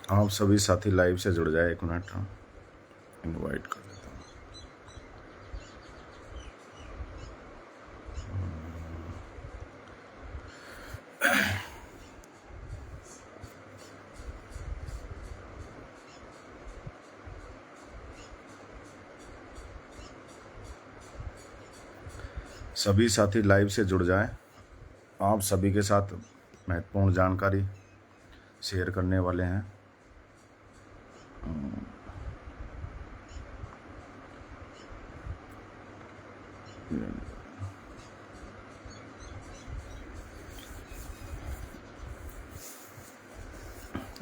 आप सभी साथी लाइव से जुड़ जाए। 1 मिनट इनवाइट कर देता हूँ। सभी साथी लाइव से जुड़ जाएं। आप सभी के साथ महत्वपूर्ण जानकारी शेयर करने वाले हैं।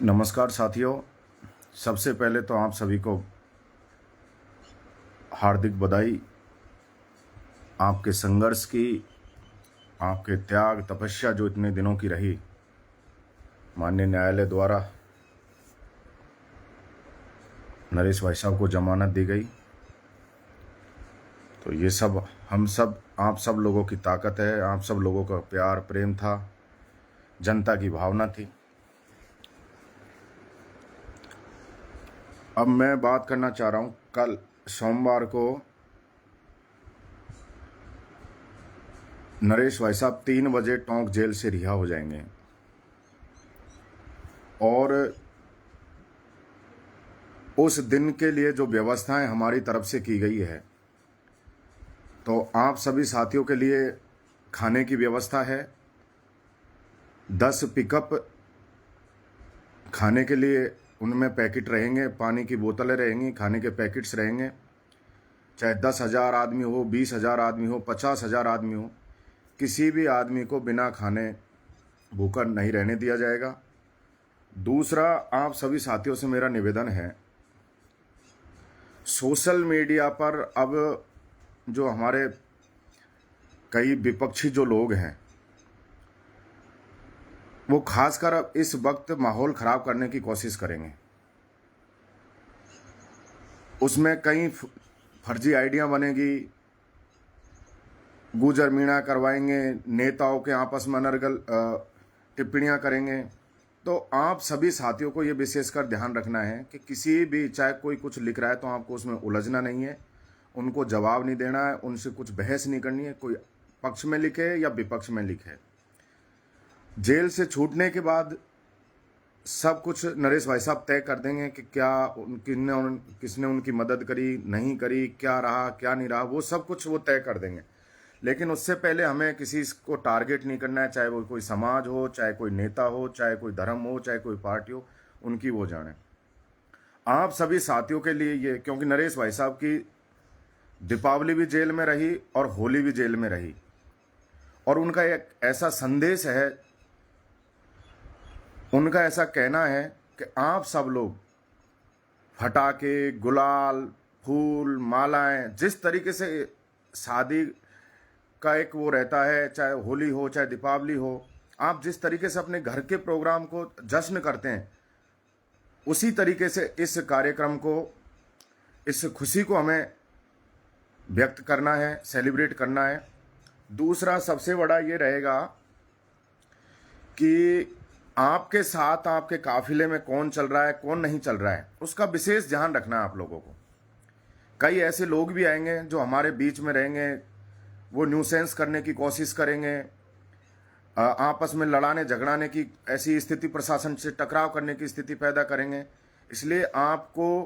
नमस्कार साथियों, सबसे पहले तो आप सभी को हार्दिक बधाई। आपके संघर्ष की, आपके त्याग तपस्या जो इतने दिनों की रही, माननीय न्यायालय द्वारा नरेश भाई साहब को जमानत दी गई। तो ये सब हम सब, आप सब लोगों की ताकत है, आप सब लोगों का प्यार प्रेम था, जनता की भावना थी। अब मैं बात करना चाह रहा हूँ, कल सोमवार को नरेश भाई साहब 3 बजे टोंक जेल से रिहा हो जाएंगे और उस दिन के लिए जो व्यवस्थाएं हमारी तरफ से की गई है, तो आप सभी साथियों के लिए खाने की व्यवस्था है। 10 पिकअप खाने के लिए, उनमें पैकेट रहेंगे, पानी की बोतलें रहेंगी, खाने के पैकेट्स रहेंगे। चाहे 10,000 आदमी हो, 20,000 आदमी हो, 50,000 आदमी हो, किसी भी आदमी को बिना खाने भूखा नहीं रहने दिया जाएगा। दूसरा, आप सभी साथियों से मेरा निवेदन है, सोशल मीडिया पर अब जो हमारे कई विपक्षी जो लोग हैं, वो खासकर अब इस वक्त माहौल खराब करने की कोशिश करेंगे। उसमें कई फर्जी आइडिया बनेगी, गुजर मीणा करवाएंगे, नेताओं के आपस में अनर्गल टिप्पणियां करेंगे। तो आप सभी साथियों को ये विशेषकर ध्यान रखना है कि किसी भी, चाहे कोई कुछ लिख रहा है तो आपको उसमें उलझना नहीं है, उनको जवाब नहीं देना है, उनसे कुछ बहस नहीं करनी है। कोई पक्ष में लिखे या विपक्ष में लिखे, जेल से छूटने के बाद सब कुछ नरेश भाई साहब तय कर देंगे कि क्या किसने उनकी मदद करी, नहीं करी, क्या रहा क्या नहीं रहा, वो सब कुछ वो तय कर देंगे। लेकिन उससे पहले हमें किसी को टारगेट नहीं करना है, चाहे वो कोई समाज हो, चाहे कोई नेता हो, चाहे कोई धर्म हो, चाहे कोई पार्टी हो, उनकी वो जाने। आप सभी साथियों के लिए ये, क्योंकि नरेश भाई साहब की दीपावली भी जेल में रही और होली भी जेल में रही, और उनका एक ऐसा संदेश है, उनका ऐसा कहना है कि आप सब लोग फटाके, गुलाल, फूल, मालाएं, जिस तरीके से शादी का एक वो रहता है, चाहे होली हो चाहे दीपावली हो, आप जिस तरीके से अपने घर के प्रोग्राम को जश्न करते हैं, उसी तरीके से इस कार्यक्रम को, इस खुशी को हमें व्यक्त करना है, सेलिब्रेट करना है। दूसरा सबसे बड़ा ये रहेगा कि आपके साथ, आपके काफिले में कौन चल रहा है, कौन नहीं चल रहा है, उसका विशेष ध्यान रखना है आप लोगों को। कई ऐसे लोग भी आएंगे जो हमारे बीच में रहेंगे, वो न्यूसेंस करने की कोशिश करेंगे, आपस में लड़ाने झगड़ाने की ऐसी स्थिति, प्रशासन से टकराव करने की स्थिति पैदा करेंगे। इसलिए आपको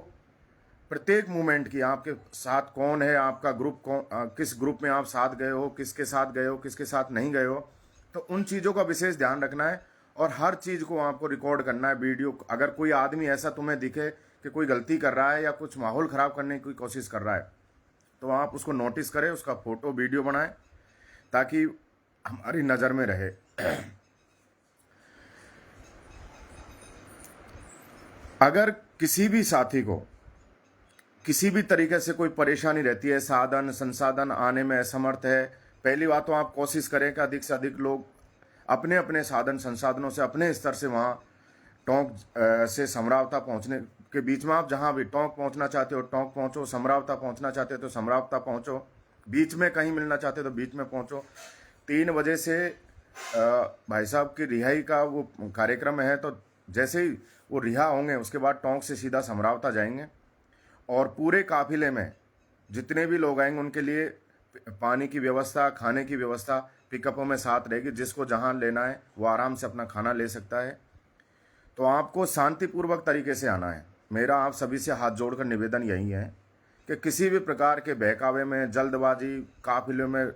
प्रत्येक मूवमेंट की, आपके साथ कौन है, आपका ग्रुप कौन, किस ग्रुप में आप साथ गए हो, किसके साथ गए हो, किसके साथ नहीं गए हो, तो उन चीज़ों का विशेष ध्यान रखना है। और हर चीज़ को आपको रिकॉर्ड करना है, वीडियो। अगर कोई आदमी ऐसा तुम्हें दिखे कि कोई गलती कर रहा है या कुछ माहौल ख़राब करने की कोशिश कर रहा है, तो आप उसको नोटिस करें, उसका फ़ोटो वीडियो बनाएं, ताकि हमारी नज़र में रहे। अगर किसी भी साथी को किसी भी तरीके से कोई परेशानी रहती है, साधन संसाधन आने में असमर्थ है, पहली बात तो आप कोशिश करें कि अधिक से अधिक लोग अपने अपने साधन संसाधनों से अपने स्तर से वहाँ टोंक से समरावता पहुँचने के बीच में, आप जहाँ भी टोंक पहुँचना चाहते हो टोंक पहुँचो, समरावता पहुँचना चाहते हो तो समरावता पहुँचो, बीच में कहीं मिलना चाहते हो तो बीच में पहुँचो। 3 बजे से भाई साहब की रिहाई का वो कार्यक्रम है, तो जैसे ही वो रिहा होंगे उसके बाद टोंक से सीधा समरावता जाएंगे और पूरे काफिले में जितने भी लोग आएंगे उनके लिए पानी की व्यवस्था, खाने की व्यवस्था पिकअपों में साथ रहेगी। जिसको जहां लेना है वो आराम से अपना खाना ले सकता है। तो आपको शांतिपूर्वक तरीके से आना है। मेरा आप सभी से हाथ जोड़कर निवेदन यही है कि किसी भी प्रकार के बहकावे में, जल्दबाजी, काफिले में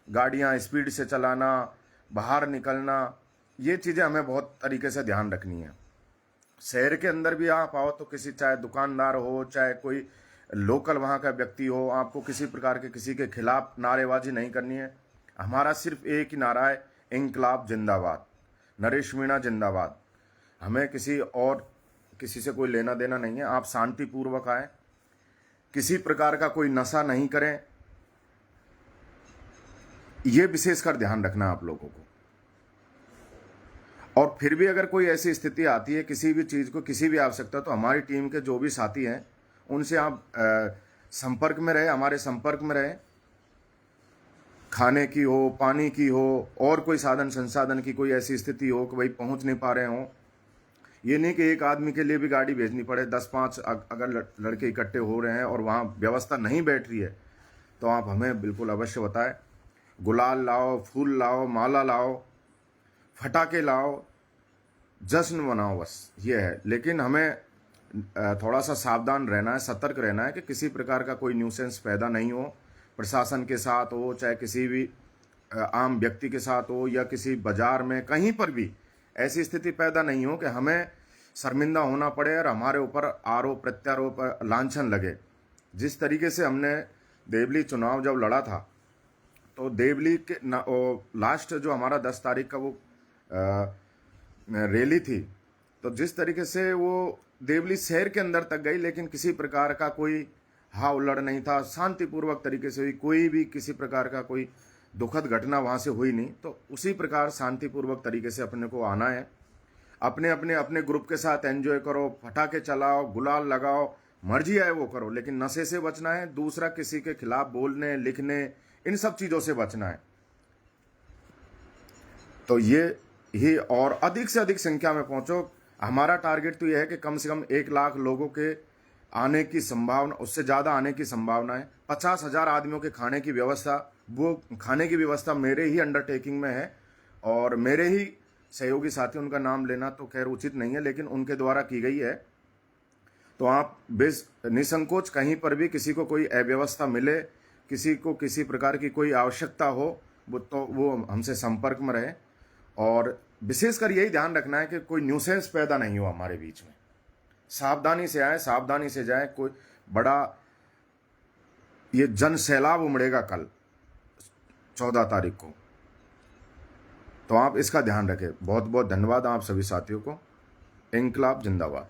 गाड़ियां स्पीड से चलाना, बाहर निकलना, ये चीज़ें हमें बहुत तरीके से ध्यान रखनी है। शहर के अंदर भी आप आओ तो किसी, चाहे दुकानदार हो, चाहे कोई लोकल वहाँ का व्यक्ति हो, आपको किसी प्रकार के किसी के खिलाफ नारेबाजी नहीं करनी है। हमारा सिर्फ एक ही नारा है, इंकलाब जिंदाबाद, नरेश मीणा जिंदाबाद। हमें किसी से कोई लेना देना नहीं है। आप शांतिपूर्वक आए, किसी प्रकार का कोई नशा नहीं करें, ये विशेषकर ध्यान रखना आप लोगों को। और फिर भी अगर कोई ऐसी स्थिति आती है किसी भी चीज़ को, किसी भी आवश्यकता, तो हमारी टीम के जो भी साथी हैं उनसे आप संपर्क में रहे, हमारे संपर्क में रहे। खाने की हो, पानी की हो, और कोई साधन संसाधन की कोई ऐसी स्थिति हो कि भाई पहुंच नहीं पा रहे हों, ये नहीं कि एक आदमी के लिए भी गाड़ी भेजनी पड़े। 10-5 अगर लड़के इकट्ठे हो रहे हैं और वहाँ व्यवस्था नहीं बैठ रही है तो आप हमें बिल्कुल अवश्य बताएं। गुलाल लाओ, फूल लाओ, माला लाओ, फटाके लाओ, जश्न मनाओ, बस ये है। लेकिन हमें थोड़ा सा सावधान रहना है, सतर्क रहना है कि किसी प्रकार का कोई न्यूसेंस पैदा नहीं हो, प्रशासन के साथ हो, चाहे किसी भी आम व्यक्ति के साथ हो, या किसी बाजार में, कहीं पर भी ऐसी स्थिति पैदा नहीं हो कि हमें शर्मिंदा होना पड़े और हमारे ऊपर आरोप प्रत्यारोप, लांछन लगे। जिस तरीके से हमने देवली चुनाव जब लड़ा था तो देवली के लास्ट जो हमारा 10 तारीख का वो रैली थी, तो जिस तरीके से वो देवली शहर के अंदर तक गई, लेकिन किसी प्रकार का कोई हाव लड़ नहीं था, शांतिपूर्वक तरीके से हुई। कोई भी किसी प्रकार का कोई दुखद घटना वहाँ से हुई नहीं। तो उसी प्रकार शांतिपूर्वक तरीके से अपने को आना है। अपने ग्रुप के साथ एंजॉय करो, फटाके चलाओ, गुलाल लगाओ, मर्जी आए वो करो, लेकिन नशे से बचना है। दूसरा किसी के खिलाफ बोलने, लिखने, इन सब चीज़ों से बचना है। तो ये ही, और अधिक से अधिक संख्या में पहुंचो। हमारा टारगेट तो यह है कि कम से कम 1 लाख लोगों के आने की संभावना, उससे ज़्यादा आने की संभावना है। 50,000 आदमियों के खाने की व्यवस्था, वो खाने की व्यवस्था मेरे ही अंडरटेकिंग में है और मेरे ही सहयोगी साथी, उनका नाम लेना तो खैर उचित नहीं है, लेकिन उनके द्वारा की गई है। तो आप निसंकोच कहीं पर भी किसी को कोई अव्यवस्था मिले, किसी को किसी प्रकार की कोई आवश्यकता हो, वो हमसे संपर्क में रहे। और विशेषकर यही ध्यान रखना है कि कोई न्यूसेंस पैदा नहीं हो हमारे बीच में। सावधानी से आए, सावधानी से जाए। कोई बड़ा ये जन सैलाब उमड़ेगा कल 14 तारीख को, तो आप इसका ध्यान रखें। बहुत बहुत धन्यवाद आप सभी साथियों को। इंकलाब जिंदाबाद।